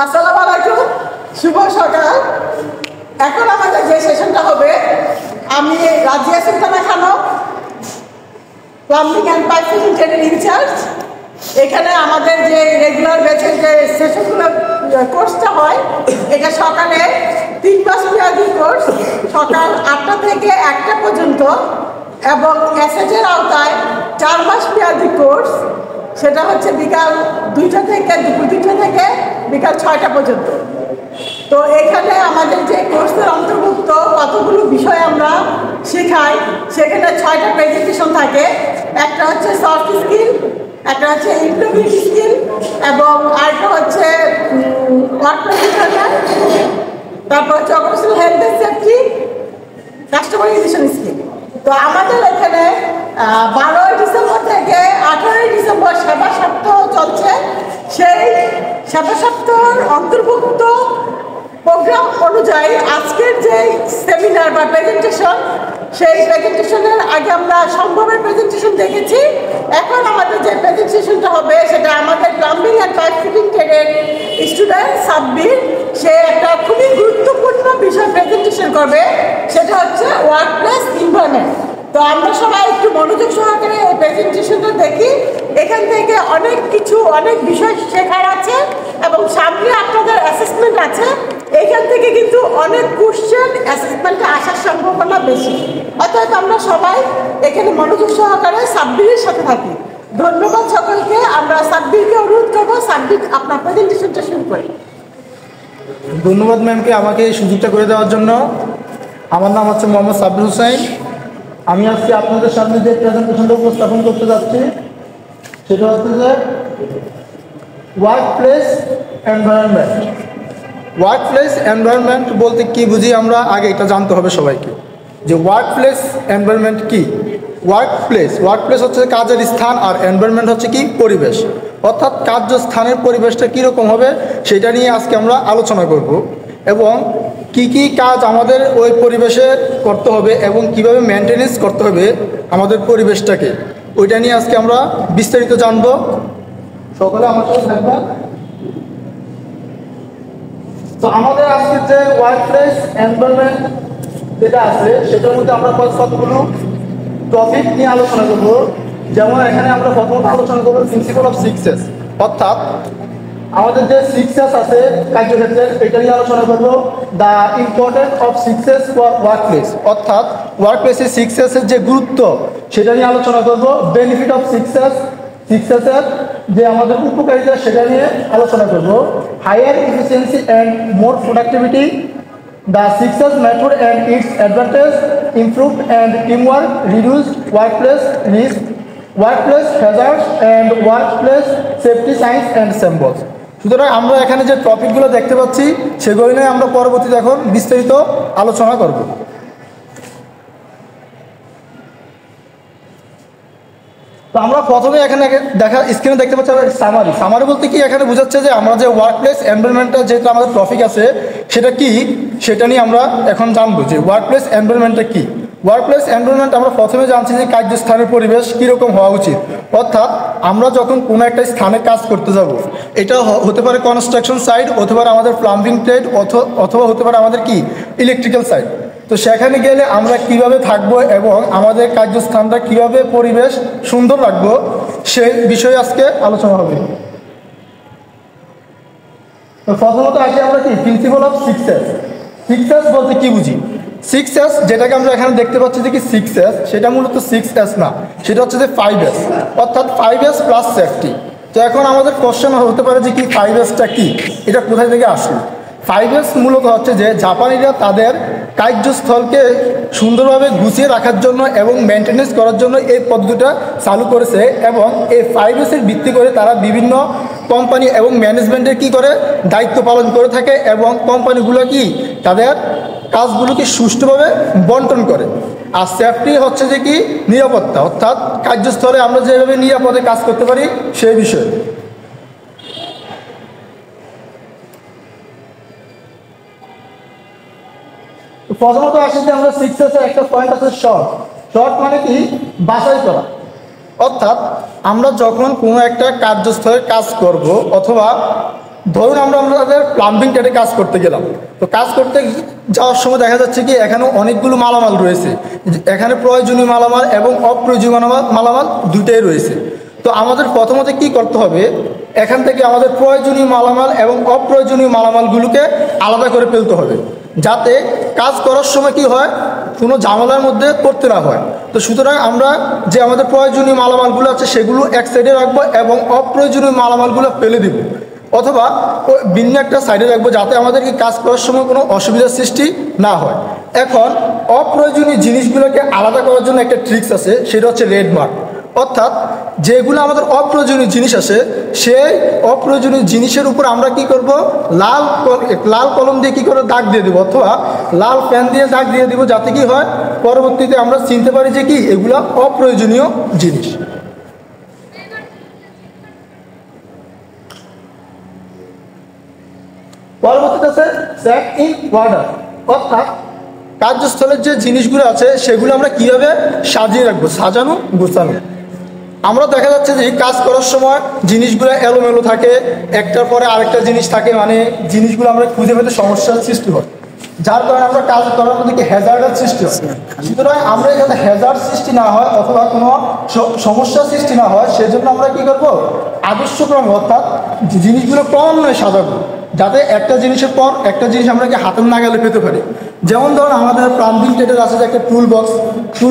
আসসালামু আলাইকুম, শুভ সকাল। এখন আমাদের যে সেশনটা হবে, আমি Razia Sultana Khanam, plumbing and pipe fitting ট্রেডের ইনচার্জ। এখানে আমাদের যে রেগুলার ব্যাচের যে সেশনগুলো কোর্সটা হয়, এটা সকালে 3 মাস মেয়াদী কোর্স, সকাল 8টা থেকে 1টা পর্যন্ত, এবং এসএচের আওতায় 4 মাস মেয়াদী কোর্স, সেটা হচ্ছে বিকাল 2টা থেকে দুপুর 2টা থেকে বিকাল 6টা পর্যন্ত। তো এখানে আমাদের যে কোর্সের অন্তর্ভুক্ত কতগুলো বিষয় আমরা শেখাই, সেখানে 6টা প্রেজেন্টেশন থাকে। একটা হচ্ছে সফট স্কিল, একটা হচ্ছে ইমপ্লয়মেন্ট স্কিল, এবং আরেকটা হচ্ছে ওয়ার্কপ্লেস ডিজাইন, তারপর হচ্ছে occupational health and safety, customisation skill. তো আমাদের এখানে 12 ডিসেম্বর থেকে 18 ডিসেম্বর সেবা সপ্তাহ চলছে। সেই সেবা সপ্তাহের অন্তর্ভুক্ত প্রোগ্রাম অনুযায়ী আজকের যে সেমিনার বা প্রেজেন্টেশন, সেই প্রেজেন্টেশনের আগে আমরা সম্ভবের প্রেজেন্টেশন দেখেছি। এখন আমাদের যে প্রেজেন্টেশনটা হবে, সেটা আমাদের প্লাম্বিং অ্যান্ড পাইপ ফিটিং ট্রেডের স্টুডেন্ট সাব্বির, সে একটা খুবই গুরুত্বপূর্ণ বিষয় প্রেজেন্টেশন করবে, সেটা হচ্ছে ওয়ার্কপ্লেস এনভায়রনমেন্ট। তো আমরা সবাই একটু মনোযোগ সহকারে এই প্রেজেন্টেশনটা দেখি। এখান থেকে অনেক বিষয় শেখার আছে, এবং সামনে আপনাদের অ্যাসেসমেন্ট আছে। এখান থেকে কিন্তু অনেক কোশ্চেন অ্যাসেসমেন্টে আসার সম্ভাবনা বেশি। অর্থাৎ আমরা সবাই এখানে মনোযোগ সহকারে সাব্বিরের সাথে থাকি। ধন্যবাদ সকলকে। আমরা সাব্বিরকে অনুরোধ করবো, সাব্বির আপনার প্রেজেন্টেশনটা শুরু করি। ধন্যবাদ ম্যামকে আমাকে এই সুযোগটা করে দেওয়ার জন্য। আমার নাম হচ্ছে মোহাম্মদ সাব্বির হোসেন। আমি আজকে আপনাদের সামনে যে প্রেজেন্টেশনটা উপস্থাপন করতে যাচ্ছি, সেটা হচ্ছে যে ওয়ার্কপ্লেস এনভায়রনমেন্ট। ওয়ার্কপ্লেস এনভায়রনমেন্ট বলতে কি বুঝি আমরা, আগে এটা জানতে হবে সবাইকে যে ওয়ার্কপ্লেস এনভায়রনমেন্ট কি। ওয়ার্কপ্লেস হচ্ছে কাজের স্থান, আর এনভায়রনমেন্ট হচ্ছে কি পরিবেশ। অর্থাৎ কার্যস্থানের পরিবেশটা কীরকম হবে সেটা নিয়ে আজকে আমরা আলোচনা করব, এবং কি কি কাজ আমাদের ওই পরিবেশে করতে হবে এবং কিভাবে মেনটেনেন্স করতে হবে আমাদের পরিবেশটাকে, ওইটা নিয়ে আজকে আমরা বিস্তারিত জানব। সকলে আমার সাথে থাকবেন। তো আমাদের আজকে যে ওয়ার্কপ্লেস এনভায়রনমেন্ট যেটা আছে, সেটার মধ্যে আমরা কতগুলো টপিক নিয়ে আলোচনা করব। যেমন এখানে আমরা প্রথমত আলোচনা করবো প্রিন্সিপাল অফ 6S, অর্থাৎ আমাদের যে 6S আছে কার্যক্ষেত্রের, এটা নিয়ে আলোচনা করবো। The importance of 6S for workplace, অর্থাৎ ওয়ার্কপ্লেসে 6S এর যে গুরুত্ব সেটা নিয়ে আলোচনা করবো। বেনিফিট অফ 6S এর যে আমাদের উপকারিতা, সেটা নিয়ে আলোচনা করবো। Higher efficiency and more productivity, the 6S method and its advantage, improved and teamwork, reduced workplace risk, workplace hazards and workplace safety signs and symbols. সুতরাং আমরা এখানে যে টপিকগুলো দেখতে পাচ্ছি, সেগুলো নিয়ে আমরা পরবর্তীতে এখন বিস্তারিত আলোচনা করব। তো আমরা প্রথমে এখানে স্ক্রিনে দেখতে পাচ্ছি সামারি বলতে কি, এখানে বোঝাচ্ছে যে আমরা যে ওয়ার্কপ্লেস এনভায়রনমেন্টটা যেহেতু আমাদের টপিক আছে, সেটা কি সেটা নিয়ে আমরা এখন জানবো যে ওয়ার্কপ্লেস এনভায়রনমেন্টটা কি। ওয়ার্কপ্লেস এনভায়রনমেন্ট আমরা প্রথমে জানছি যে কার্যস্থানের পরিবেশ কীরকম হওয়া উচিত। অর্থাৎ আমরা যখন কোনো একটা স্থানে কাজ করতে যাব, এটা হতে পারে কনস্ট্রাকশন সাইট, হতে পারে আমাদের প্লাম্বিং ট্রেড, অথবা হতে পারে আমাদের কি ইলেকট্রিক্যাল সাইট। তো সেখানে গেলে আমরা কিভাবে থাকবো এবং আমাদের কার্যস্থানটা কিভাবে পরিবেশ সুন্দর রাখবো, সেই বিষয়ে আজকে আলোচনা হবে। তো প্রথমত আসি আমরা কি প্রিন্সিপাল অফ 6S বলতে কি বুঝি। 6S যেটাকে আমরা এখানে দেখতে পাচ্ছি যে কি 6S, সেটা মূলত 6S না, সেটা হচ্ছে যে 5S, অর্থাৎ 5S প্লাস সেফটি। তো এখন আমাদের কোশ্চেন হতে পারে যে কি 5Sটা কি, এটা কোথায় থেকে আসলো। 5S মূলত হচ্ছে যে জাপানিরা তাদের কার্যস্থলকে সুন্দরভাবে গুছিয়ে রাখার জন্য এবং মেনটেনেন্স করার জন্য এই পদ্ধতিটা চালু করেছে, এবং এই 5S-এর ভিত্তি করে তারা বিভিন্ন কোম্পানি এবং ম্যানেজমেন্টের কি করে দায়িত্ব পালন করে থাকে, এবং কোম্পানিগুলো কি তাদের কাজগুলোকে সুষ্ঠুভাবে বন্টন করে। আর সেফটি হচ্ছে যে কি নিরাপত্তা, অর্থাৎ কার্যস্থলে আমরা যেভাবে নিরাপদে কাজ করতে পারি সেই বিষয়ে। প্রথমত আসে যে আমরা 6S এর একটা পয়েন্ট আছে শর্ট মানে কি বাছাই করা। অর্থাৎ আমরা যখন কোনো একটা কার্যস্থলে কাজ করব, অথবা ধরুন আমরা আমাদের প্লাম্বিং ট্রেডে কাজ করতে গেলাম, তো কাজ করতে যাওয়ার সময় দেখা যাচ্ছে কি এখানে অনেকগুলো মালামাল রয়েছে, এখানে প্রয়োজনীয় মালামাল এবং অপ্রয়োজনীয় মালামাল দুইটাই রয়েছে। তো আমাদের প্রথমত কি করতে হবে, এখান থেকে আমাদের প্রয়োজনীয় মালামাল এবং অপ্রয়োজনীয় মালামালগুলোকে আলাদা করে ফেলতে হবে, যাতে কাজ করার সময় কি হয় কোনো ঝামেলার মধ্যে পড়তে না হয়। তো সুতরাং আমরা যে আমাদের প্রয়োজনীয় মালামালগুলো আছে সেগুলো এক সাইডে রাখবো এবং অপ্রয়োজনীয় মালামালগুলো ফেলে দিব, অথবা ভিন্ন একটা সাইডে রাখবো, যাতে আমাদেরকে কাজ করার সময় কোনো অসুবিধার সৃষ্টি না হয়। এখন অপ্রয়োজনীয় জিনিসগুলোকে আলাদা করার জন্য একটা ট্রিক্স আছে, সেটা হচ্ছে রেড মার্ক। অর্থাৎ যেগুলো আমাদের অপ্রয়োজনীয় জিনিস আছে সেই অপ্রয়োজনীয় জিনিসের উপর আমরা কি করব, লাল কলম দিয়ে কি করে দাগ দিয়ে দেবো, অথবা লাল পেন দিয়ে দাগ দিয়ে দিব, যাতে কি হয় পরবর্তীতে আমরা চিনতে পারি যে কি এগুলো অপ্রয়োজনীয় জিনিস। পরবর্তীতে আছে সেট ইন অর্ডার, অর্থাৎ কার্যস্থলের যে জিনিসগুলো আছে সেগুলো আমরা কিভাবে সাজিয়ে রাখবো, সাজানো গোছানো। আমরা দেখা যাচ্ছে যে কাজ করার সময় জিনিসগুলো এলোমেলো থাকে, একটার পরে আরেকটা জিনিস থাকে, মানে জিনিসগুলো আমরা খুঁজে পেতে সমস্যার সৃষ্টি হয়, যার কারণে আমরা কাজ করার মধ্যে কি হ্যাজার্ডের সৃষ্টি হয়। সুতরাং আমরা যাতে হ্যাজার্ড সৃষ্টি না হয় অথবা কোনো সমস্যার সৃষ্টি না হয় সেজন্য আমরা কি করবো, আদর্শক্রমে অর্থাৎ জিনিসগুলো ক্রমান্বয়ে সাজাবো, যাতে একটা জিনিসের পর একটা জিনিস আমরা কি হাতের নাগালে পেতে পারি। যেমন ধরুন আমাদের প্লাম্বিং ট্রেডের আছে যে একটা টুল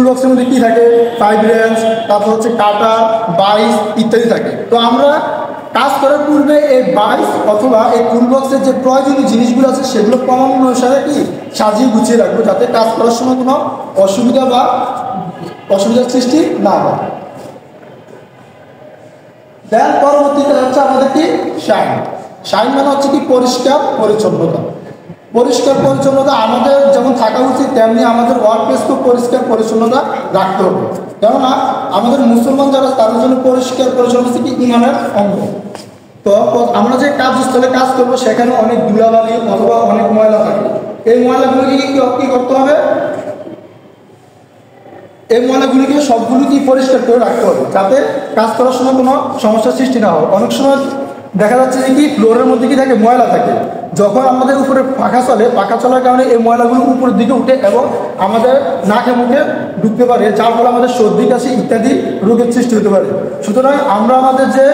বক্সের মধ্যে কী থাকে, পাইপ রেঞ্চ, তারপর হচ্ছে কাটা, বাইস ইত্যাদি থাকে। তো আমরা কাজ করার পূর্বে এই বাইস অথবা এই টুল বক্সের যে প্রয়োজনীয় জিনিসগুলো আছে সেগুলো ক্রমানুসারে কি সাজিয়ে গুছিয়ে রাখবো, যাতে কাজ করার সময় কোনো অসুবিধার সৃষ্টি না হয়। দেন পরবর্তীতে হচ্ছে আমাদের কি শাইন মানে হচ্ছে কি পরিষ্কার পরিচ্ছন্নতা। পরিষ্কার পরিচ্ছন্নতা আমাদের যেমন থাকা উচিত তেমনি আমাদের ওয়ার্ক প্লেসকেও পরিষ্কার পরিচ্ছন্নতা রাখতে হবে, কেননা আমাদের মুসলমান যারা তাদের জন্য পরিষ্কার পরিচ্ছন্নতা হচ্ছে কি ইমানের অঙ্গ। তো আমরা যে কাজস্থলে কাজ করবো সেখানে অনেক ধুলাবালি অথবা অনেক ময়লা থাকে, এই ময়লাগুলোকে কি করতে হবে, এই ময়লাগুলিকে সবগুলোকে পরিষ্কার করে রাখতে হবে, যাতে কাজ করার সময় কোনো সমস্যার সৃষ্টি না হয়। অনেক সময় দেখা যাচ্ছে যে কি ফ্লোরের মধ্যে কি থাকে, ময়লা থাকে, যখন আমাদের উপরে পাখা চলার কারণে এই ময়লাগুলো উপরের দিকে উঠে এবং আমাদের নাকে মুখে ঢুকতে পারে, যার ফলে আমাদের সর্দি কাশি ইত্যাদি রোগের সৃষ্টি হতে পারে। সুতরাং আমরা আমাদের যে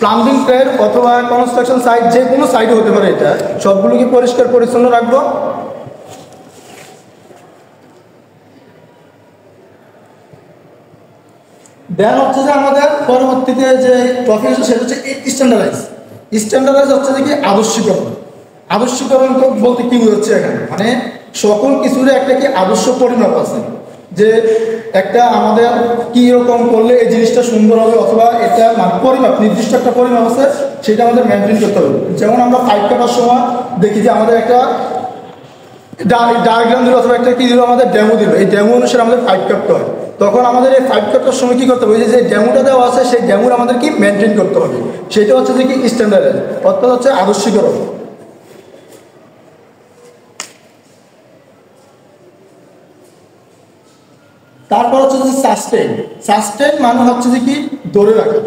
প্লাম্বিং ট্রেড অথবা কনস্ট্রাকশন সাইট যে কোনো সাইটে হতে পারে, এটা সবগুলোকে পরিষ্কার পরিচ্ছন্ন রাখবো। দেন হচ্ছে যে আমাদের পরবর্তীতে যে টপিক আছে সেটা হচ্ছে স্ট্যান্ডার্ডাইজ হচ্ছে যে কি আদর্শীকরণ বলতে কি বোঝাচ্ছে এখানে, মানে সকল কিছুর একটা কি আদর্শ পরিমাপ আছে, যে একটা আমাদের কি রকম করলে এই জিনিসটা সুন্দর হবে, অথবা এটা মানে পরিমাপ নির্দিষ্ট একটা পরিমাপ আছে সেটা আমাদের মেনটেন করতে হবে। যেমন আমরা পাইপ কাটার সময় দেখি যে আমাদের একটা ডায়াগ্রাম দিল অথবা একটা কি দিল, আমাদের ডেমো দিল, এই ডেমো অনুসারে আমাদের পাইপ কাটতে হয়। তখন আমাদের এই পাইপ কাটার সময় কী করতে হবে, যে ডেমোটা দেওয়া আছে সেই ডেমোর আমাদের কি মেনটেন করতে হবে, সেটা হচ্ছে যে কি স্ট্যান্ডার্ডাইজ অর্থাৎ হচ্ছে আদর্শীকরণ। তারপর হচ্ছে যে সাস্টেন মানে হচ্ছে যে কি ধরে রাখা।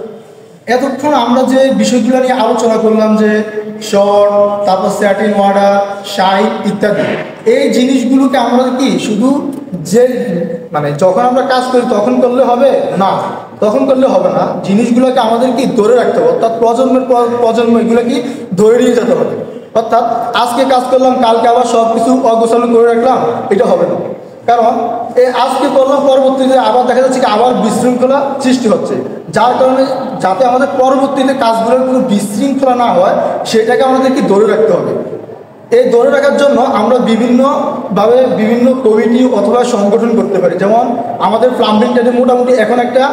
এতক্ষণ আমরা যে বিষয়গুলো নিয়ে আলোচনা করলাম, যে শর্ট, তারপর স্যাটিন ওয়ার্ডার, শাইন ইত্যাদি, এই জিনিসগুলোকে আমরা কি শুধু যে মানে যখন আমরা কাজ করি তখন করলে হবে না, তখন করলে হবে না, জিনিসগুলোকে আমাদের কি ধরে রাখতে হবে, অর্থাৎ প্রজন্মের পর প্রজন্ম এগুলো কি ধরে নিয়ে যেতে হবে। অর্থাৎ আজকে কাজ করলাম কালকে আবার সব কিছু অগোছালো করে রাখলাম, এটা হবে না। কারণ এই আজকে করলাম পরবর্তীতে আবার দেখা যাচ্ছে কি আবার বিশৃঙ্খলা সৃষ্টি হচ্ছে, যার কারণে যাতে আমাদের পরবর্তীতে কাজগুলোর কোনো বিশৃঙ্খলা না হয় সেটাকে আমাদেরকে ধরে রাখতে হবে। এই ধরে রাখার জন্য আমরা বিভিন্নভাবে বিভিন্ন কমিটি অথবা সংগঠন করতে পারি। যেমন আমাদের প্লাম্বিং ট্রেডে মোটামুটি এখন একটা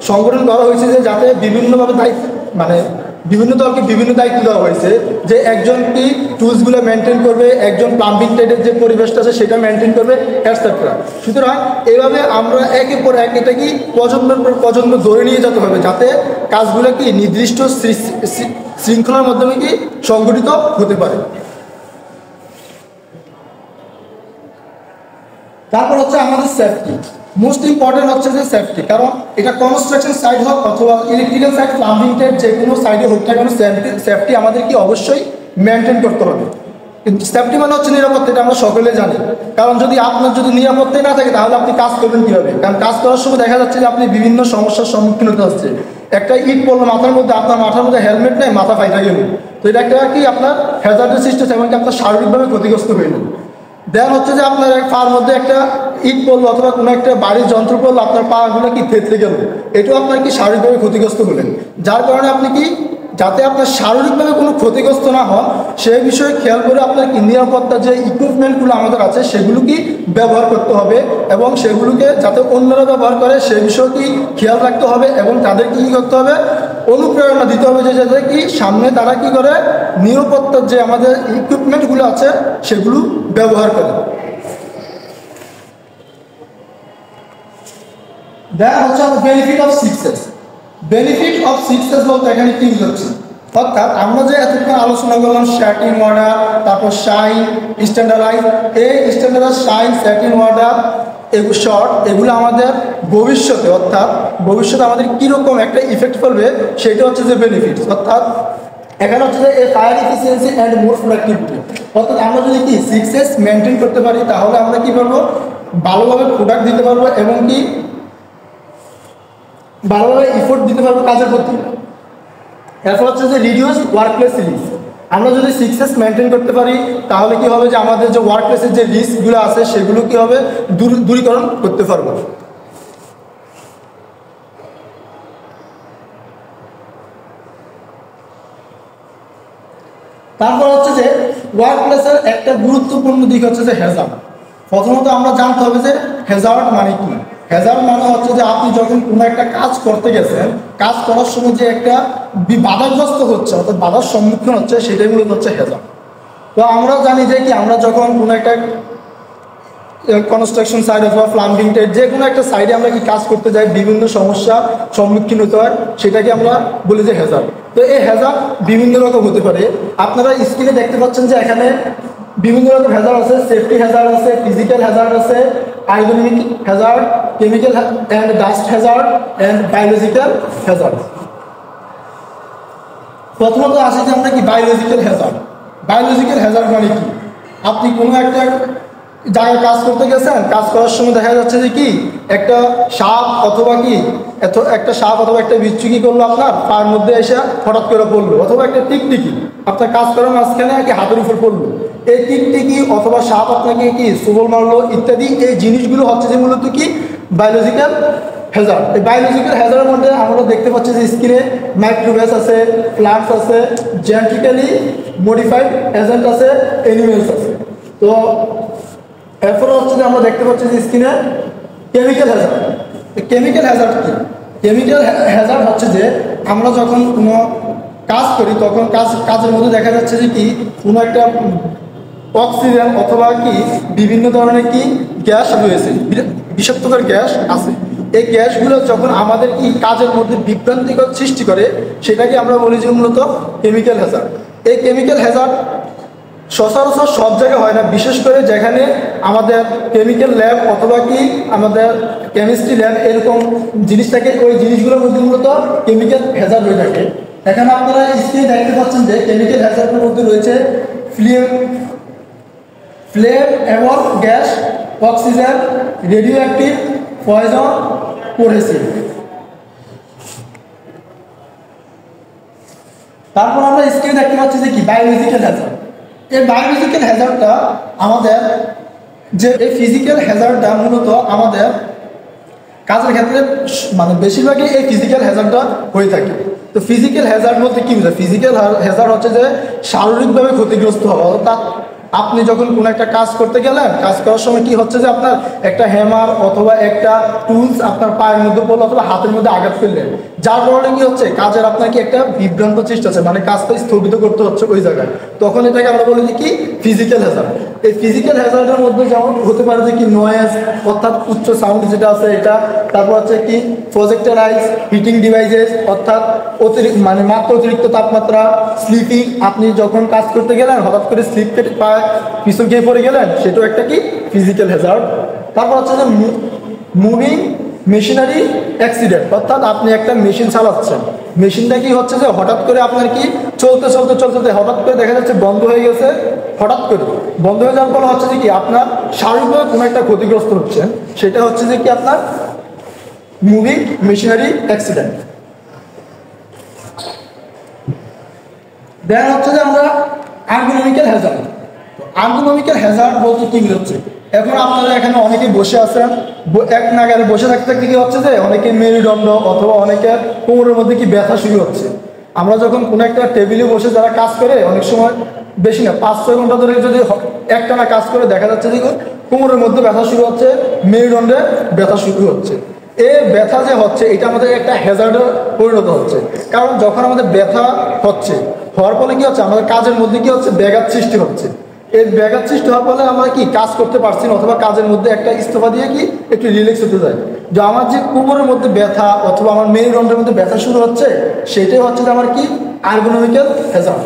সংগঠন করা হয়েছে, যে যাতে বিভিন্নভাবে দায়িত্ব মানে বিভিন্ন দলকে বিভিন্ন দায়িত্ব দেওয়া হয়েছে, যে একজন কি টুলসগুলো মেনটেন করবে, একজন প্লাম্বিং ট্রেডের যে পরিবেশটা আছে সেটা মেনটেন করবে, এটসেট্রা। সুতরাং এইভাবে আমরা একের পর এক এটা কি প্রজন্মের পর প্রজন্ম ধরে নিয়ে যেতে হবে, যাতে কাজগুলো কি নির্দিষ্ট শৃঙ্খলার মাধ্যমে কি সংগঠিত হতে পারে। তারপর হচ্ছে আমাদের সেফটি। মোস্ট ইম্পর্টেন্ট হচ্ছে যে সেফটি, কারণ এটা কনস্ট্রাকশন সাইট হোক অথবা ইলেকট্রিক্যাল সাইট, প্লাম্বিং সাইট, যে কোনো সাইডে হোক না কেন সেফটি আমাদের কি অবশ্যই মেনটেন করতে হবে। কিন্তু সেফটি মানে হচ্ছে নিরাপত্তা, এটা আমরা সকলে জানি। কারণ যদি আপনার যদি নিরাপত্তাই না থাকে তাহলে আপনি কাজ করবেন কীভাবে? কারণ কাজ করার সময় দেখা যাচ্ছে যে আপনি বিভিন্ন সমস্যার সম্মুখীন হতে হচ্ছে। একটা ইট পড়লো মাথার মধ্যে, আপনার মাথার মধ্যে হেলমেট নেই, মাথা ফাইটা গেল, তো এটা একটা কি আপনার হ্যাজার্ডের সৃষ্টি হচ্ছে, এমনকি আপনার শারীরিকভাবে ক্ষতিগ্রস্ত হইল। দেন হচ্ছে যে আপনার পার মধ্যে একটা ইট পড়লো অথবা কোনো একটা বাড়ির যন্ত্র পড়লো, আপনার পাগুলো কি থেতলে গেল, এটাও আপনার কি শারীরিকভাবে ক্ষতিগ্রস্ত হলেন। যার কারণে আপনি কি, যাতে আপনার শারীরিকভাবে কোনো ক্ষতিগ্রস্ত না হন সেই বিষয়ে খেয়াল করে আপনার কি নিরাপত্তার যে ইকুইপমেন্টগুলো আমাদের আছে সেগুলো কি ব্যবহার করতে হবে, এবং সেগুলোকে যাতে অন্যরা ব্যবহার করে সেই বিষয়ে কি খেয়াল রাখতে হবে, এবং তাদেরকে কী করতে হবে, অনুপ্রেরণা দিতে হবে যে যাতে কি সামনে তারা কি করে নিরাপত্তার যে আমাদের ইকুইপমেন্টগুলো আছে সেগুলো ব্যবহার করে। দেখা হচ্ছে benefit of success. Benefit of success বলতে এখানে কি হচ্ছে, অর্থাৎ আমরা যে এতক্ষণ আলোচনা করলাম স্ট্যাটিং অর্ডার, তারপর শাইন, স্ট্যান্ডার্ডাইজ, এই স্ট্যান্ডার্ডাইজ, শাইন, স্ট্যাটিং অর্ডার, এগুলো শর্ট, এগুলো আমাদের ভবিষ্যতে, অর্থাৎ ভবিষ্যতে আমাদের কীরকম একটা ইফেক্ট ফেলবে সেটা হচ্ছে যে বেনিফিটস। অর্থাৎ এখানে হচ্ছে যে এ fire efficiency and more productivity, অর্থাৎ আমরা যদি কি সাকসেস মেনটেন করতে পারি তাহলে আমরা কী পারবো, ভালোভাবে প্রোডাক্ট দিতে পারবো এবং কি ভালোভাবে এফোর্ট দিতে পারবো কাজের প্রতি। এরপর হচ্ছে যে রিডিউস ওয়ার্কপ্লেস রিস্ক। আমরা যদি সাকসেস মেনটেন করতে পারি তাহলে কি হবে যে আমাদের যে ওয়ার্কপ্লেসের যে রিস্কগুলো আছে সেগুলো কি হবে, দূরীকরণ করতে পারবো। তারপর হচ্ছে যে ওয়ার্কপ্লেসের একটা গুরুত্বপূর্ণ দিক হচ্ছে যে হ্যাজার্ড। প্রথমত আমরা জানতে হবে যে হ্যাজার্ড মানে কি। হ্যাজার্ড মানে হচ্ছে যে আপনি যখন কোনো একটা কাজ করতে গেছেন, কাজ করার সময় যে একটা বাধাগ্রস্ত হচ্ছে অর্থাৎ বাধার সম্মুখীন হচ্ছে সেটাই মূলত হচ্ছে হ্যাজার্ড। তো আমরা জানি যে কি আমরা যখন কোনো একটা কনস্ট্রাকশন সাইড অথবা প্লাম্বিং টাইড যে কোনো একটা সাইডে আমরা কি কাজ করতে যাই, বিভিন্ন সমস্যার সম্মুখীন হতে হয়, সেটাকে আমরা বলি যে হ্যাজার্ড। তো এই হ্যাজার্ড বিভিন্ন রকম হতে পারে। আপনারা স্ক্রিনে দেখতে পাচ্ছেন যে এখানে বিভিন্ন রকম হ্যাজার্ড আছে, সেফটি হ্যাজার্ড আছে, ফিজিক্যাল হ্যাজার্ড আছে, আইডোনিক hazard, chemical and dust hazard and biological hazard. প্রথমত আসে যে আমরা কি বায়োলজিক্যাল হ্যাজার্ড। বায়োলজিক্যাল হ্যাজার্ড মানে কি, আপনি কোনো একটা জায়গায় কাজ করতে গেছেন, কাজ করার সময় দেখা যাচ্ছে যে কি একটা সাপ অথবা কি একটা সাপ অথবা একটা বিচ্ছু কি করলো আপনার পায়ের মধ্যে এসে হঠাৎ করে পড়লো, অথবা একটা টিকটিকি আপনার কাজ করার মাঝখানে কি হাতের উপর পড়লো, এই টিকটিকি অথবা সাপ আপনাকে কি সবল মারলো ইত্যাদি, এই জিনিসগুলো হচ্ছে যে মূলত কি বায়োলজিক্যাল হ্যাজার্ড। এই বায়োলজিক্যাল হ্যাজার্ডের মধ্যে আমরা দেখতে পাচ্ছি যে স্ক্রিনে মাইক্রোভেস আছে, প্লান্টস আছে, জেনেটিক্যালি মডিফাইড এজেন্ট আছে, অ্যানিমেলস আছে। তো এরপরে হচ্ছে যে আমরা দেখতে পাচ্ছি যে স্ক্রিনে কেমিক্যাল হ্যাজার্ড। কেমিক্যাল হ্যাজার্ড কি? কেমিক্যাল হ্যাজার্ড হচ্ছে যে আমরা যখন কোনো কাজ করি তখন কাজের মধ্যে দেখা যাচ্ছে যে কি কোনো একটা অক্সিজেন অথবা কি বিভিন্ন ধরনের কি গ্যাস রয়েছে, বিষাক্তকর গ্যাস আছে। এই গ্যাসগুলো যখন আমাদের কি কাজের মধ্যে বিভ্রান্তিকর সৃষ্টি করে সেটাকে আমরা বলি যে মূলত কেমিক্যাল হ্যাজার্ড। এই কেমিক্যাল হ্যাজার্ড সচরাচর সব জায়গায় হয় না, বিশেষ করে যেখানে আমাদের কেমিক্যাল ল্যাব অথবা কি আমাদের কেমিস্ট্রি ল্যাব এরকম জিনিস থাকে, ওই জিনিসগুলোর মধ্যে মূলত কেমিক্যাল হ্যাজার্ড হয়ে থাকে। এখানে আপনারা স্ক্রিনে দেখতে পাচ্ছেন যে কেমিক্যাল হ্যাজার্ডের মধ্যে রয়েছে ফ্লেম এবং gas, oxygen, radio active, poison, cohesive. তারপর আমরা স্ক্রিনে দেখতে পাচ্ছি যে কি বায়োলজিক্যাল হ্যাজার্ড। এই বায়োলজিক্যাল হ্যাজার্ডটা আমাদের যে এই ফিজিক্যাল হ্যাজার্ডটা মূলত আমাদের কাজের ক্ষেত্রে মানে বেশিরভাগই এই ফিজিক্যাল হ্যাজার্ডটা হয়ে থাকে। তো ফিজিক্যাল হ্যাজার্ড বলতে কি বোঝায়? ফিজিক্যাল হ্যাজার্ড হচ্ছে যে শারীরিকভাবে ক্ষতিগ্রস্ত হওয়া, অর্থাৎ আপনি যখন কোনো একটা কাজ করতে গেলেন, কাজ করার সময় কি হচ্ছে যে আপনার একটা হ্যামার অথবা একটা টুলস আপনার পায়ের মধ্যে পড়লো অথবা হাতের মধ্যে আঘাত ফেললেন, যার কারণে কি হচ্ছে কাজের আপনার কি একটা বিভ্রান্ত সৃষ্টি হচ্ছে, মানে কাজটা স্থগিত করতে হচ্ছে ওই জায়গায়, তখন এটাকে আমরা বলি যে কি ফিজিক্যাল হ্যাজার্ড। এই ফিজিক্যাল হ্যাজার্ডের মধ্যে যেমন হতে পারে যে কি নয়েজ অর্থাৎ উচ্চ সাউন্ড যেটা আছে এটা, তারপর হচ্ছে কি প্রজেক্টরাইজ, হিটিং ডিভাইসেস অর্থাৎ মানে মাত্রা অতিরিক্ত তাপমাত্রা, স্লিপিং, আপনি যখন কাজ করতে গেলেন হঠাৎ করে স্লিপ কেটে পায়ে পিছন খেয়ে পড়ে গেলেন, সেটাও একটা কি ফিজিক্যাল হ্যাজার্ড। তারপর হচ্ছে যে মুভিং মেশিনারি অ্যাক্সিডেন্ট, অর্থাৎ আপনি একটা মেশিন চালাচ্ছেন, মেশিনটা কি হচ্ছে যে হঠাৎ করে আপনার কি চলতে চলতে চলতে হঠাৎ করে দেখা যাচ্ছে বন্ধ হয়ে গেছে, হঠাৎ করে বন্ধ হয়ে যাওয়ার ফলে হচ্ছে যে কি আপনার শারীরিকভাবে কোনো একটা ক্ষতিগ্রস্ত হচ্ছেন, সেটা হচ্ছে যে কি আপনার মুভিং মেশিনারি অ্যাক্সিডেন্ট। দেন হচ্ছে যে আমরা আর্গোনমিক্যাল হ্যাজার্ড। আর্গোনমিক্যাল হ্যাজার্ড বলতে কি হচ্ছে, এখন আপনারা এখানে অনেকে বসে আছেন, এক নাগারে বসে থাকতে থাকতে কি হচ্ছে যে অনেকে মেরুদণ্ড অথবা অনেকে কোমরের মধ্যে কি ব্যথা শুরু হচ্ছে। আমরা যখন কোনো একটা টেবিলে বসে যারা কাজ করে অনেক সময় বেশি না 5-6 ঘন্টা ধরে যদি একটানা কাজ করে দেখা যাচ্ছে যে কোমরের মধ্যে ব্যথা শুরু হচ্ছে, মেরুদণ্ডে ব্যথা শুরু হচ্ছে। এই ব্যথা যে হচ্ছে এটা আমাদের একটা হ্যাজার্ডে পরিণত হচ্ছে, কারণ যখন আমাদের ব্যথা হচ্ছে হওয়ার ফলে কি হচ্ছে আমাদের কাজের মধ্যে কি হচ্ছে ব্যাঘাত সৃষ্টি হচ্ছে। এই ব্যাঘাত সৃষ্টি হওয়ার ফলে আমরা কি কাজ করতে পারছি না, অথবা কাজের মধ্যে একটা ইস্তফা দিয়ে কি একটু রিল্যাক্স হতে যায়। যে আমার যে কোমরের মধ্যে ব্যথা অথবা আমার মেরুদণ্ডের মধ্যে ব্যথা শুরু হচ্ছে, সেটাই হচ্ছে যে আমার কি আর্গোনমিক্যাল হ্যাজার্ড।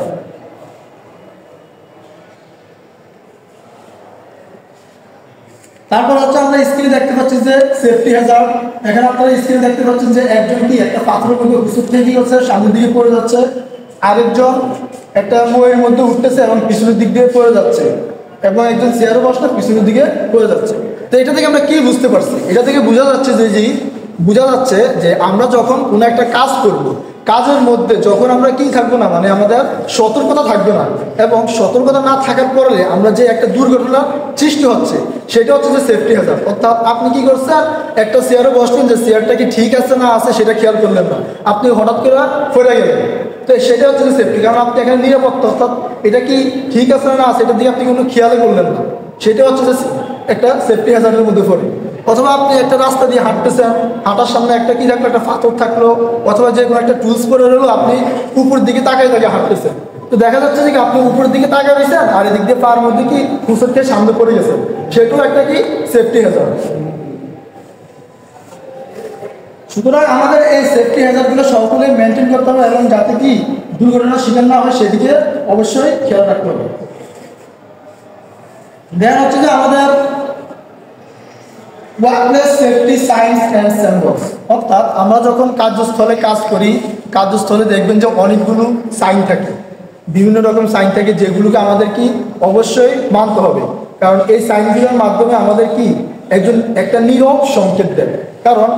তারপর হচ্ছে আমরা স্ক্রিনে দেখতে পাচ্ছি যে সেফটি হ্যাজার্ড। এখানে আপনারা স্ক্রিনে দেখতে পাচ্ছেন যে একজন কি একটা পাথরের মধ্যে হুসুর থেকে কি হচ্ছে সামনের দিকে পড়ে যাচ্ছে, আরেকজন একটা বইয়ের মধ্যে উঠতেছে এবং পিছনের দিক দিয়ে পড়ে যাচ্ছে, এবং একজন চেয়ারে বসলে পিছনের দিকে পড়ে যাচ্ছে। তো এটা থেকে আমরা কি বুঝতে পারছি, এটা থেকে বোঝা যাচ্ছে যে আমরা যখন কোনো একটা কাজ করব, কাজের মধ্যে যখন আমরা কি থাকবো না, মানে আমাদের সতর্কতা থাকবে না, এবং সতর্কতা না থাকার পরে আমরা যে একটা দুর্ঘটনা সৃষ্টি হচ্ছে সেটা হচ্ছে যে সেফটি হ্যাজার্ড। অর্থাৎ আপনি কি করছেন, একটা চেয়ারে বসলেন, যে চেয়ারটা কি ঠিক আছে না আছে সেটা খেয়াল করলেন না, আপনি হঠাৎ করে পড়ে গেলেন, তো সেটা হচ্ছে যে সেফটি, কারণ আপনি এখানে নিরাপত্তা, অর্থাৎ এটা কি ঠিক আছে না আছে এটা দিয়ে আপনি কোনো খেয়ালই করলেন না, সেটা হচ্ছে যে একটা সেফটি হ্যাজার্ডের মধ্যে পড়ে। অথবা আপনি একটা রাস্তা দিয়ে হাঁটতেছেন, হাঁটার সামনে একটা কি থাকলো, একটা পাথর থাকলো, অথবা যে কোনো একটা টুলস পরে রইলো, আপনি উপর দিকে তাকাই হাঁটতেছেন, তো দেখা যাচ্ছে যে আপনি উপরের দিকে তাকাই রয়েছেন আর এদিক দিয়ে পার মধ্যে কি হুসর খেয়ে সামনে পড়ে গেছেন, সেটাও একটা কি সেফটি হ্যাজার্ড। সুতরাং আমাদের এই সেফটি হ্যাজার্ডগুলো সকলেই মেনটেন করতে হবে, এবং যাতে কি দুর্ঘটনার শিকার না হয় সেদিকে অবশ্যই খেয়াল রাখতে হবে। দেন হচ্ছে যে আমাদের workplace safety science and symbols, অর্থাৎ আমরা যখন কার্যস্থলে কাজ করি, কার্যস্থলে দেখবেন যে অনেকগুলো সাইন থাকে, বিভিন্ন রকম সাইন থাকে, যেগুলোকে আমাদের কি অবশ্যই মানতে হবে, কারণ এই সাইনগুলোর মাধ্যমে আমাদের কি একটা নীরব সংকেত দেয়। কারণ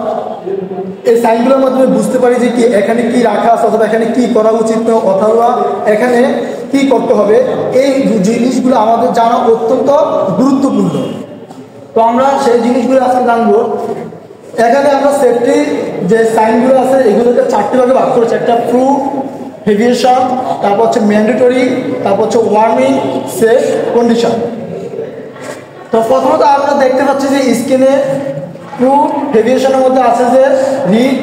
এই সাইনগুলোর মাধ্যমে বুঝতে পারি যে কি এখানে কি রাখা আছে, অথবা এখানে কি করা উচিত নয়, অথবা এখানে কি করতে হবে, এই জিনিসগুলো আমাদের জানা অত্যন্ত গুরুত্বপূর্ণ। তো আমরা সেই জিনিসগুলো আজকে জানবো। এখানে আমরা সেফটি যে সাইনগুলো আছে এগুলোকে 4টি ভাগে ভাগ করেছি, একটা প্রুভ, হেভিয়েশন, তারপর হচ্ছে ম্যান্ডেটরি, তারপর হচ্ছে ওয়ার্মিং, সেফ, কন্ডিশন। তো প্রথমত আমরা দেখতে পাচ্ছি যে স্ক্রিনে প্রুভ হেভিয়েশনের মধ্যে আছে যে রিড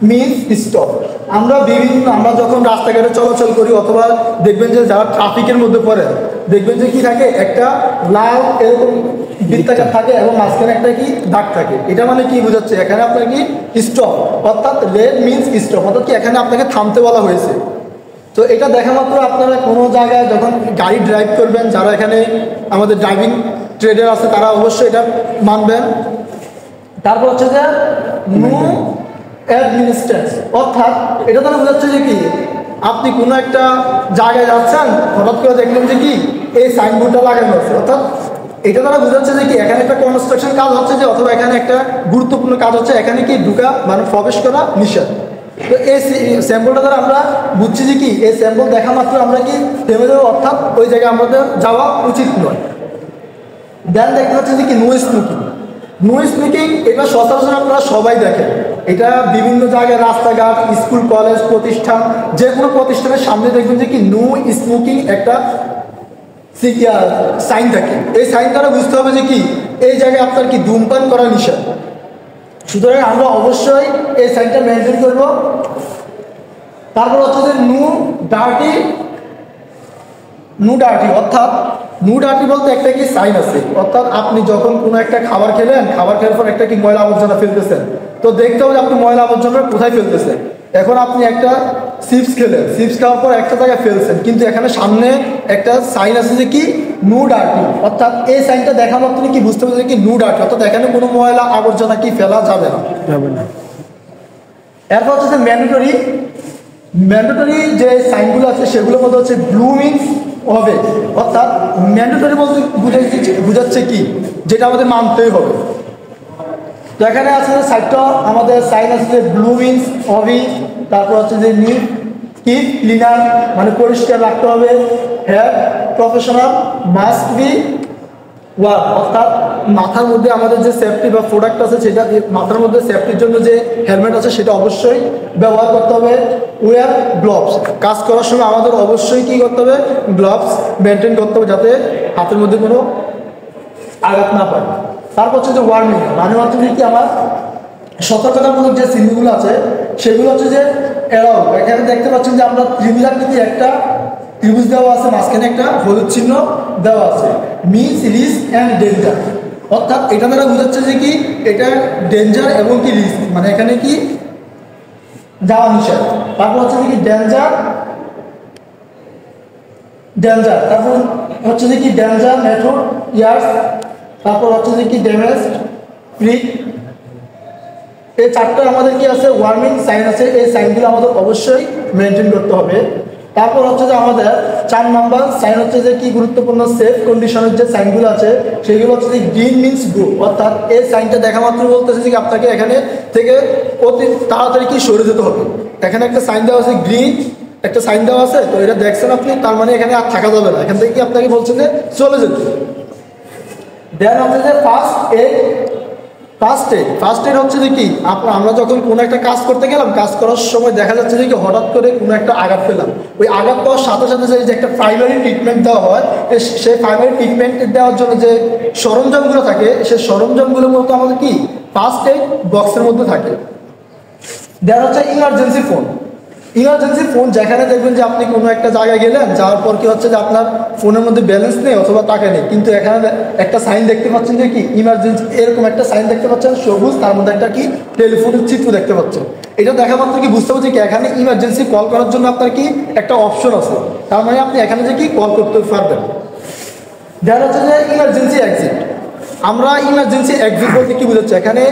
মিনস স্টপ। আমরা যখন রাস্তাঘাটে চলাচল করি, অথবা দেখবেন যে যারা ট্রাফিকের মধ্যে পড়ে দেখবেন যে কি থাকে, একটা লাল এরকম বৃত্তাকার থাকে এবং মাঝখানে একটা কি দাগ থাকে, এটা মানে কি বোঝাচ্ছে এখানে আপনার কি স্টপ, অর্থাৎ রেড মিনস স্টপ, অর্থাৎ কি এখানে আপনাকে থামতে বলা হয়েছে। তো এটা দেখা মাত্র আপনারা কোনো জায়গায় যখন গাড়ি ড্রাইভ করবেন, যারা এখানে আমাদের ড্রাইভিং ট্রেডার আছে তারা অবশ্যই এটা মানবেন। তারপর হচ্ছে যে নো অ্যাডমিনিস্ট্রেন্স, অর্থাৎ এটা তারা বোঝাচ্ছে যে কি আপনি কোনো একটা জায়গায় যাচ্ছেন, হঠাৎ করে দেখলেন যে কি এই সাইনবোর্ডটা লাগানো আছে, অর্থাৎ এটা তারা বোঝাচ্ছে যে কি এখানে একটা কনস্ট্রাকশন কাজ হচ্ছে, যে অথবা এখানে একটা গুরুত্বপূর্ণ কাজ হচ্ছে, এখানে কি ঢুকা মানে প্রবেশ করা নিষেধ। তো এই স্যাম্পলটা দ্বারা আমরা বুঝছি যে কি এই স্যাম্পল দেখা মাত্র আমরা কি থেমে যাবো, অর্থাৎ ওই জায়গায় আমাদের যাওয়া উচিত নয়। দেন দেখতে পাচ্ছেন যে কি নো স্মোকিং। নো স্মোকিং এটা সচরাচর আপনারা সবাই দেখেন, এটা বিভিন্ন জায়গায় রাস্তাঘাট, স্কুল, কলেজ, প্রতিষ্ঠান, যে কোনো প্রতিষ্ঠানের সামনে দেখবেন যে কি নো স্মোকিং একটা সাইন থাকে। এই সাইন দ্বারা বুঝতে হবে যে কি এই জায়গায় আপনার কি ধূমপান করা নিষেধ। সুতরাং আমরা অবশ্যই এই সাইনটা মেনটেন করব। তারপর হচ্ছে যে নো ডার্টি, অর্থাৎ নো ডার্টি বলতে একটা কি সাইন আছে, অর্থাৎ আপনি যখন কোনো একটা খাবার খেলেন, খাবার খাওয়ার পর একটা কি ময়লা আবর্জনা ফেলতেছেন, তো দেখতে হবে আপনি ময়লা আবর্জনা কোথায় ফেলতেছেন। এখন আপনি একটা চিপস খেলেন, চিপস খাওয়ার পর একটা জায়গায় ফেলছেন, কিন্তু এখানে সামনে একটা সাইন আছে যে কি নো ডার্টি, অর্থাৎ এই সাইনটা দেখা মাত্র কি বুঝতে পারছেন কি নো ডার্টি, অর্থাৎ এখানে কোনো ময়লা আবর্জনা কি ফেলা যাবে না। এরপর হচ্ছে যে ম্যান্ডেটরি যে সাইনগুলো আছে সেগুলোর মধ্যে হচ্ছে ব্লু মিন্স হবে, অর্থাৎ ম্যান্ডেটরি বলতে বুঝাচ্ছে কি যেটা আমাদের মানতেই হবে। তো এখানে আছে যে সাইটটা আমাদের সাইন আছে যে ব্লু মিন্স হবে, তারপর হচ্ছে যে নিট কি ক্লিনার মানে পরিষ্কার রাখতে হবে, hair professional must be wear, অর্থাৎ মাথার মধ্যে আমাদের যে সেফটি বা প্রোডাক্ট আছে সেটা মাথার মধ্যে সেফটির জন্য যে হেলমেট আছে সেটা অবশ্যই ব্যবহার করতে হবে। ওয়ার গ্লোভস, কাজ করার সময় আমাদের অবশ্যই কী করতে হবে, গ্লোভস মেনটেন করতে হবে যাতে হাতের মধ্যে কোনো আঘাত না পায়। তারপর হচ্ছে যে ওয়ার্নিং মানে হচ্ছে কি আমার সতর্কতামূলক যে চিহ্নগুলো আছে সেগুলো হচ্ছে যে এরাও, এখানে দেখতে পাচ্ছেন যে আমরা ত্রিভুজাকৃতি একটা ত্রিভুজ দেওয়া আছে, মাঝখানে একটা হলুদ চিহ্ন দেওয়া আছে, মিনস রিস্ক অ্যান্ড ডেঞ্জার, অর্থাৎ এটা দ্বারা বোঝাচ্ছে যে কি এটা ডেঞ্জার এবং কি রিস্ক, মানে এখানে কি যাওয়া নিষেধ। তারপর হচ্ছে যে কি ডেঞ্জার, তারপর হচ্ছে যে কি ডেঞ্জার মেথড ইয়ার্স, তারপর হচ্ছে যে কি ড্যামেজ ফ্রি। এই চারটা আমাদের কি আছে ওয়ার্নিং সাইন আছে, এই সাইনগুলো আমাদের অবশ্যই মেনটেন করতে হবে। তারপর হচ্ছে যে আমাদের 4 নম্বর সাইন হচ্ছে যে কি গুরুত্বপূর্ণ সেফ কন্ডিশনের যে সাইনগুলো আছে সেগুলো হচ্ছে যে গ্রিন মিন্স গো, অর্থাৎ এই সাইনটা দেখা মাত্র বলতেছে যে আপনাকে এখানে থেকে অতি তাড়াতাড়ি কি সরে যেতে হবে। এখানে একটা সাইন দেওয়া আছে গ্রিন, একটা সাইন দেওয়া আছে, তো এটা দেখছেন আপনি, তার মানে এখানে আর থাকা যাবে না, এখান থেকে কি আপনাকে বলছেন যে চলে যেতে। দেন হচ্ছে যে ফার্স্ট এড হচ্ছে যে কি আমরা যখন কোনো একটা কাজ করতে গেলাম, কাজ করার সময় দেখা যাচ্ছে যে কি হঠাৎ করে কোনো একটা আঘাত পেলাম, ওই আঘাত পাওয়ার সাথে সাথে যে একটা প্রাইমারি ট্রিটমেন্ট দেওয়া হয়, সেই প্রাইমারি ট্রিটমেন্ট দেওয়ার জন্য যে সরঞ্জামগুলো থাকে সেই সরঞ্জামগুলো মূলত আমাদের কি ফার্স্ট এড বক্সের মধ্যে থাকে। দেন হচ্ছে ইমার্জেন্সি ফোন, যেখানে দেখবেন যে আপনি কোনো একটা জায়গায় গেলেন, যাওয়ার পর কি হচ্ছে যে আপনার ফোনের মধ্যে ব্যালেন্স নেই অথবা টাকা নেই, কিন্তু এখানে একটা সাইন দেখতে পাচ্ছেন যে কি ইমার্জেন্সি, এরকম একটা সাইন দেখতে পাচ্ছেন সবুজ, তার মধ্যে একটা কি টেলিফোনের চিত্র দেখতে পাচ্ছেন। এটা দেখা মাত্র কি বুঝতে পারছি কি এখানে ইমার্জেন্সি কল করার জন্য আপনার কি একটা অপশন আছে, তার মানে আপনি এখানে যে কি কল করতে পারবেন। দেন হচ্ছে যে ইমার্জেন্সি এক্সিট, আমরা ইমার্জেন্সি এক্সিট বলতে কি বোঝাচ্ছে, এখানে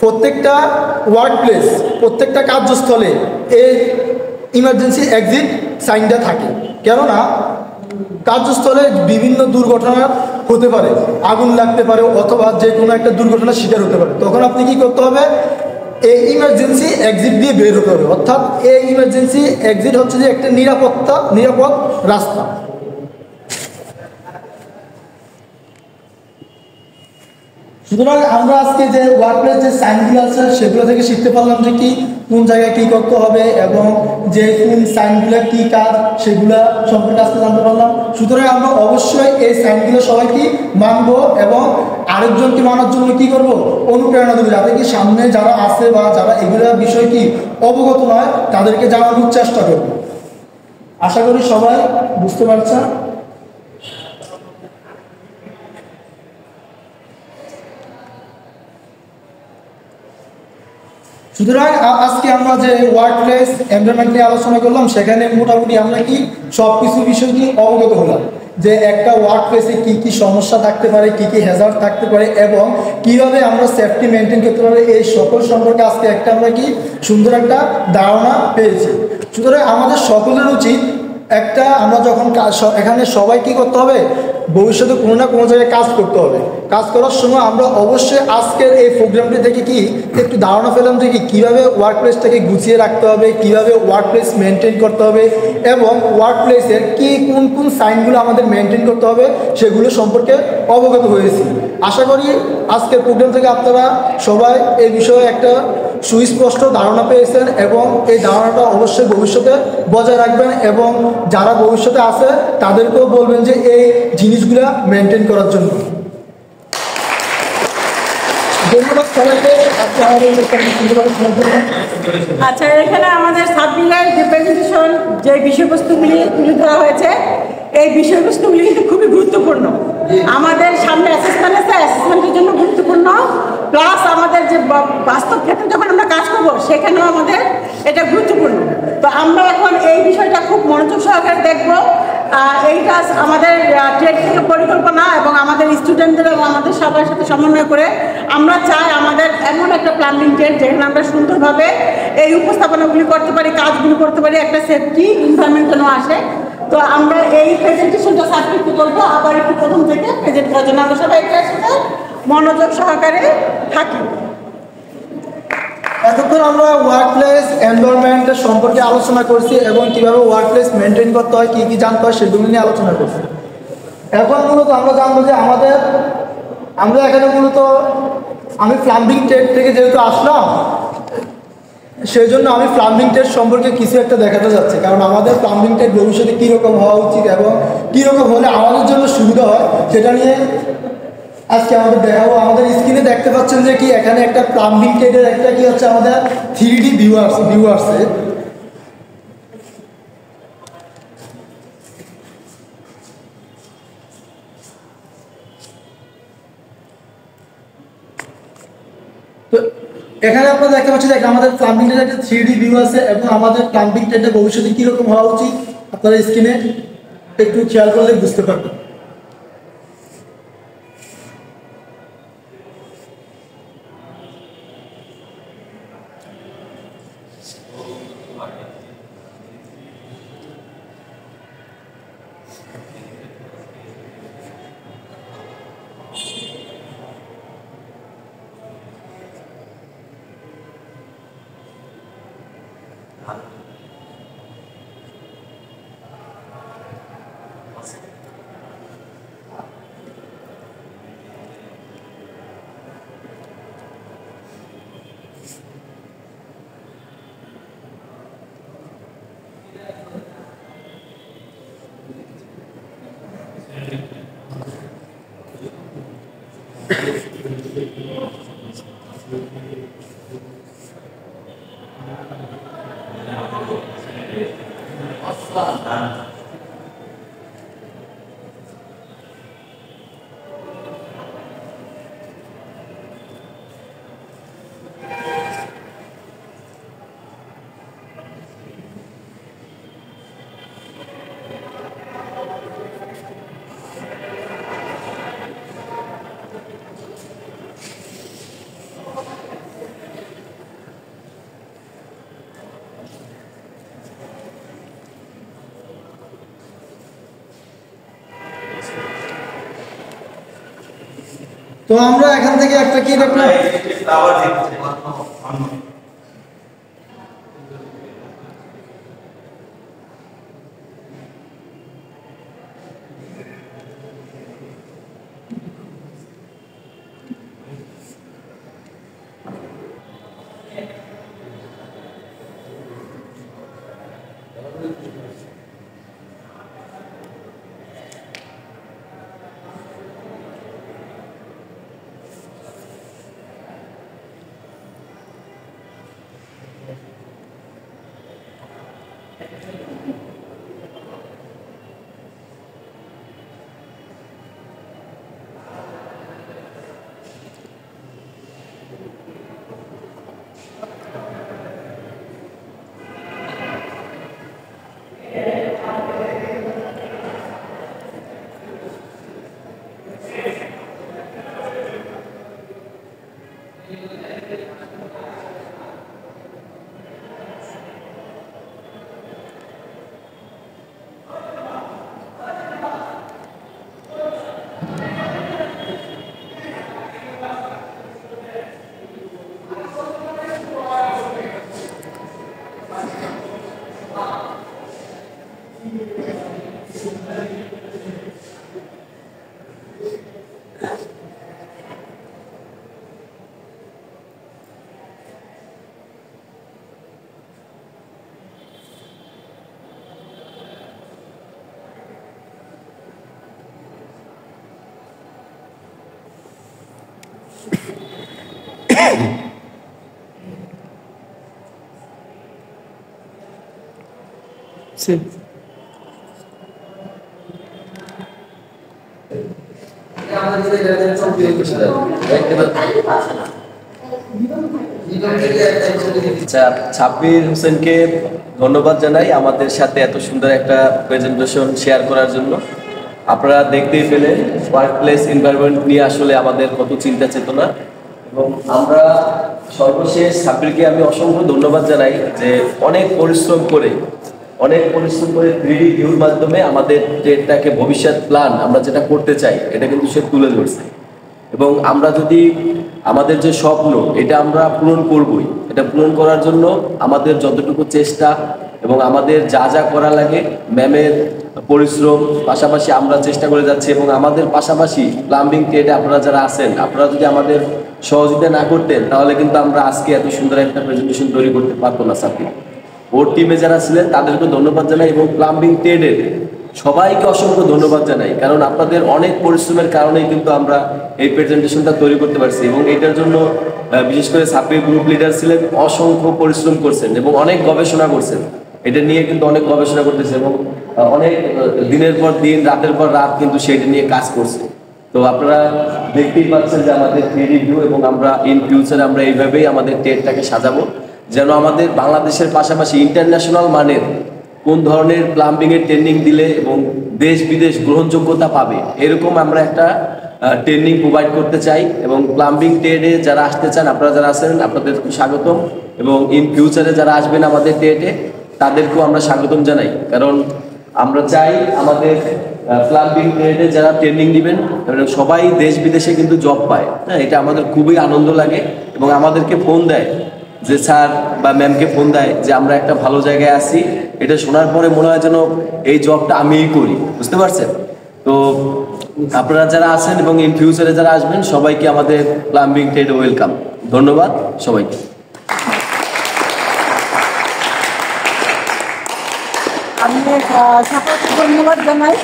প্রত্যেকটা ওয়ার্ক প্লেস, প্রত্যেকটা কার্যস্থলে এই ইমার্জেন্সি এক্সিট সাইনটা থাকে, কেননা কার্যস্থলে বিভিন্ন দুর্ঘটনা হতে পারে, আগুন লাগতে পারে অথবা যে কোনো একটা দুর্ঘটনার শিকার হতে পারে, তখন আপনি কি করতে হবে, এই ইমার্জেন্সি এক্সিট দিয়ে বের হতে হবে, অর্থাৎ এই ইমার্জেন্সি এক্সিট হচ্ছে যে একটা নিরাপদ রাস্তা। সুতরাং আমরা আজকে যে ওয়ার্কপ্লেস যে সাইনগুলো আছে সেগুলো থেকে শিখতে পারলাম যে কি কোন জায়গায় কী করতে হবে এবং যে কোন সাইনগুলো কী কাজ সেগুলো সম্পর্কে আজকে জানতে পারলাম। সুতরাং আমরা অবশ্যই এই সাইনগুলো সবাই কি মানবো এবং আরেকজনকে মানার জন্য কি করব, অনুপ্রেরণা দেবো, যাতে কি সামনে যারা আছে বা যারা এগুলো বিষয় কি অবগত নয় তাদেরকে জানানোর চেষ্টা করব। আশা করি সবাই বুঝতে পারছেন। সুতরাং আজকে আমরা যে ওয়ার্কপ্লেস এনভায়রনমেন্ট নিয়ে আলোচনা করলাম সেখানে মোটামুটি আমরা কি সব কিছু বিষয় নিয়ে অবগত হলাম, যে একটা ওয়ার্কপ্লেসে কী কী সমস্যা থাকতে পারে, কী কী হ্যাজার্ড থাকতে পারে এবং কীভাবে আমরা সেফটি মেনটেন করতে পারি, এই সকল সম্পর্কে আজকে আমরা কি সুন্দর একটা ধারণা পেয়েছি। সুতরাং আমাদের সকলের উচিত আমরা যখন এখানে সবাই কি করতে হবে, ভবিষ্যতে কোনো না কোনো জায়গায় কাজ করতে হবে। কাজ করার সময় আমরা অবশ্যই আজকের এই প্রোগ্রামটি থেকে কি একটু ধারণা পেলাম যে কীভাবে ওয়ার্কপ্লেসটাকে গুছিয়ে রাখতে হবে, কীভাবে ওয়ার্কপ্লেস মেনটেন করতে হবে এবং ওয়ার্কপ্লেসের কোন সাইনগুলো আমাদের মেনটেন করতে হবে সেগুলো সম্পর্কে অবগত হয়েছি। আশা করি আজকের প্রোগ্রাম থেকে আপনারা সবাই এই বিষয়ে একটা সুস্পষ্ট ধারণা পেয়েছেন এবং এই ধারণাটা অবশ্যই ভবিষ্যতে বজায় রাখবেন এবং যারা ভবিষ্যতে আছে তাদেরকেও বলবেন যে এই জিনিসগুলো মেনটেন করার জন্য। ধন্যবাদ সবাইকে। আচ্ছা, এখানে আমাদের সাবডিভিশন যে প্রেজেন্টেশন যে বিষয়বস্তুগুলি তুলে ধরা হয়েছে, এই বিষয়বস্তুগুলি কিন্তু খুবই গুরুত্বপূর্ণ। আমাদের সামনে অ্যাসেসমেন্ট আছে, অ্যাসেসমেন্টের জন্য গুরুত্বপূর্ণ, প্লাস আমাদের যে বাস্তব ক্ষেত্রে যখন আমরা কাজ করবো সেখানেও আমাদের এটা গুরুত্বপূর্ণ। তো আমরা এখন এই বিষয়টা খুব মনোযোগ সহকারে দেখবো এইটা আমাদের ট্রেড থেকে পরিকল্পনা এবং আমাদের স্টুডেন্টদের এবং আমাদের সবার সাথে সমন্বয় করে আমরা চাই আমাদের এমন একটা প্ল্যানিং ট্রেড যেখানে আমরা সুন্দরভাবে এই উপস্থাপনাগুলি করতে পারি, কাজগুলি করতে পারি, একটা সেফটি এনভায়রনমেন্ট যেন আসে। তো আমরা এই প্রেজেন্টেশনটা সাবমিট করবো, আবার একটু প্রথম থেকে প্রেজেন্ট করার জন্য আমরা সবাই এটার সাথে মনোযোগ সহকারে থাকি। এতক্ষণ আমরা ওয়ার্ক প্লেস এনভায়রনমেন্টের সম্পর্কে আলোচনা করছি এবং কীভাবে ওয়ার্ক প্লেস মেনটেন করতে হয়, কী কী জানতে হয় সেগুলো নিয়ে আলোচনা করছি। এখন মূলত আমরা জানবো যে আমরা এখানে মূলত আমি প্লাম্বিং ট্রেড থেকে যেহেতু আসলাম, সেই জন্য আমি প্লাম্বিং ট্রেড সম্পর্কে কিছু একটা দেখাতে যাচ্ছি। কারণ আমাদের প্লাম্বিং ট্রেড ভবিষ্যতে কীরকম হওয়া উচিত এবং কীরকম হলে আমাদের জন্য সুবিধা হয় সেটা নিয়ে আজকে আমাদের দেখাবো। আমাদের স্ক্রিনে দেখতে পাচ্ছেন যে কি এখানে একটা প্লাম্বিং ট্রেডের একটা কি হচ্ছে আমাদের 3D ভিউ আসছে। তো এখানে আপনারা দেখতে পাচ্ছেন যে আমাদের প্লাম্বিং ট্রেডের একটা 3D ভিউ আছে এবং আমাদের প্লাম্বিং ট্রেডের ভবিষ্যতে কীরকম হওয়া উচিত আপনারা স্ক্রিনে একটু খেয়াল করলে বুঝতে পারবেন। তো আমরা এখান থেকে একটা কি দেখলাম, Sí. আচ্ছা, সাব্বির হোসেনকে ধন্যবাদ জানাই আমাদের সাথে এত সুন্দর একটা প্রেজেন্টেশন শেয়ার করার জন্য। আপনারা দেখতেই পেলেন ওয়ার্ক প্লেস এনভায়রনমেন্ট নিয়ে আসলে আমাদের কত চিন্তা চেতনা, এবং আমরা সর্বশেষ সাব্বিরকে আমি অসংখ্য ধন্যবাদ জানাই যে অনেক পরিশ্রম করে 3D ভিউর মাধ্যমে আমাদের যে এটাকে ভবিষ্যৎ প্ল্যান আমরা যেটা করতে চাই এটা কিন্তু সে তুলে ধরছে। এবং আমরা যদি আমাদের যে স্বপ্ন এটা আমরা পূরণ করবই, এটা পূরণ করার জন্য আমাদের যতটুকু চেষ্টা এবং আমাদের যা যা করা লাগে, ম্যামের পরিশ্রম পাশাপাশি আমরা চেষ্টা করে যাচ্ছি। এবং আমাদের পাশাপাশি প্লাম্বিং ট্রেডে আপনারা যারা আছেন, আপনারা যদি আমাদের সহযোগিতা না করতেন তাহলে কিন্তু আমরা আজকে এত সুন্দর একটা প্রেজেন্টেশন তৈরি করতে পারতো না। সাব্বির ওর টিমে যারা ছিলেন তাদেরকে ধন্যবাদ জানাই, এবং প্লাম্বিং ট্রেডের সবাইকে অসংখ্য ধন্যবাদ জানাই, কারণ আপনাদের অনেক পরিশ্রমের কারণেই কিন্তু আমরা এই প্রেজেন্টেশনটা তৈরি করতে পারছি। এবং এটার জন্য বিশেষ করে সাব্বির গ্রুপ লিডার ছিলেন, অসংখ্য পরিশ্রম করছেন এবং অনেক গবেষণা করছেন। এটা নিয়ে কিন্তু অনেক গবেষণা করতেছে এবং অনেক দিনের পর দিন রাতের পর রাত কিন্তু সেটা নিয়ে কাজ করছে। তো আপনারা দেখতেই পাচ্ছেন যে আমাদের 3D ভিউ, এবং আমরা ইন ফিউচারে আমরা এইভাবেই আমাদের ট্রেডটাকে সাজাবো যেন আমাদের বাংলাদেশের পাশাপাশি ইন্টারন্যাশনাল মানের কোন ধরনের প্লাম্বিংয়ের ট্রেনিং দিলে এবং দেশ বিদেশ গ্রহণযোগ্যতা পাবে এরকম আমরা একটা ট্রেনিং প্রোভাইড করতে চাই। এবং প্লাম্বিং ট্রেডে যারা আসতে চান, আপনারা যারা আছেন আপনাদেরকে স্বাগতম, এবং ইন ফিউচারে যারা আসবেন আমাদের ট্রেডে তাদেরকেও আমরা স্বাগতম জানাই, কারণ আমরা চাই আমাদের প্লাম্বিং ট্রেডে যারা ট্রেনিং নেবেন সবাই দেশ বিদেশে কিন্তু জব পায়। হ্যাঁ, এটা আমাদের খুবই আনন্দ লাগে, এবং আমাদেরকে ফোন দেয় যে স্যার বা ম্যামকে ফোন দেয় যে আমরা একটা ভালো জায়গায় আছি। এটা শোনার পরে মনে হয় যেন এই জবটা আমিই করি, বুঝতে পারছেন? তো আপনারা যারা আছেন এবং ইন ফিউচারে যারা আসবেন সবাইকে আমাদের প্লাম্বিং ট্রেড ওয়েলকাম। ধন্যবাদ সবাইকে। আমি সকলকে ধন্যবাদ জানাই,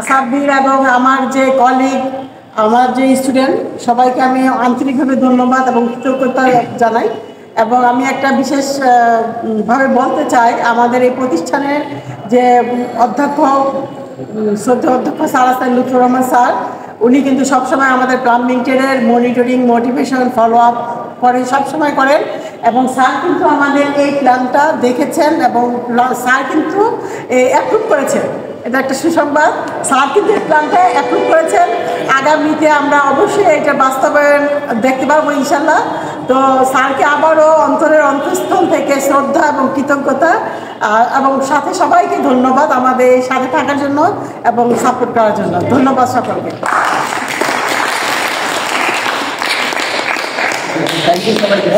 সাব্বির এবং আমার যে কলিগ, আমার যে স্টুডেন্ট সবাইকে আমি আন্তরিকভাবে ধন্যবাদ এবং কৃতজ্ঞতা জানাই। এবং আমি একটা বিশেষ ভাবে বলতে চাই, আমাদের এই প্রতিষ্ঠানের যে অধ্যক্ষ শ্রদ্ধেয় অধ্যক্ষ স্যার আছেন লুৎফর রহমান স্যার, উনি কিন্তু সবসময় আমাদের প্লাম্বিং ট্রেডের মনিটরিং, মোটিভেশন, ফলো আপ করে সবসময় করেন। এবং স্যার কিন্তু আমাদের এই প্ল্যানটা দেখেছেন এবং স্যার কিন্তু অ্যাপ্রুভ করেছেন। এটা একটা সুসংবাদ, স্যার কিন্তু এই প্ল্যানটা অ্যাপ্রুভ করেছেন। আগামীতে আমরা অবশ্যই এটা বাস্তবায়ন দেখতে পারবো ইনশাল্লাহ। তো স্যারকে আবারও অন্তরের অন্তঃস্থল থেকে শ্রদ্ধা এবং কৃতজ্ঞতা, এবং সাথে সবাইকে ধন্যবাদ আমাদের সাথে থাকার জন্য এবং সাপোর্ট করার জন্য। ধন্যবাদ সকলকে। থ্যাংক ইউ সবাইকে।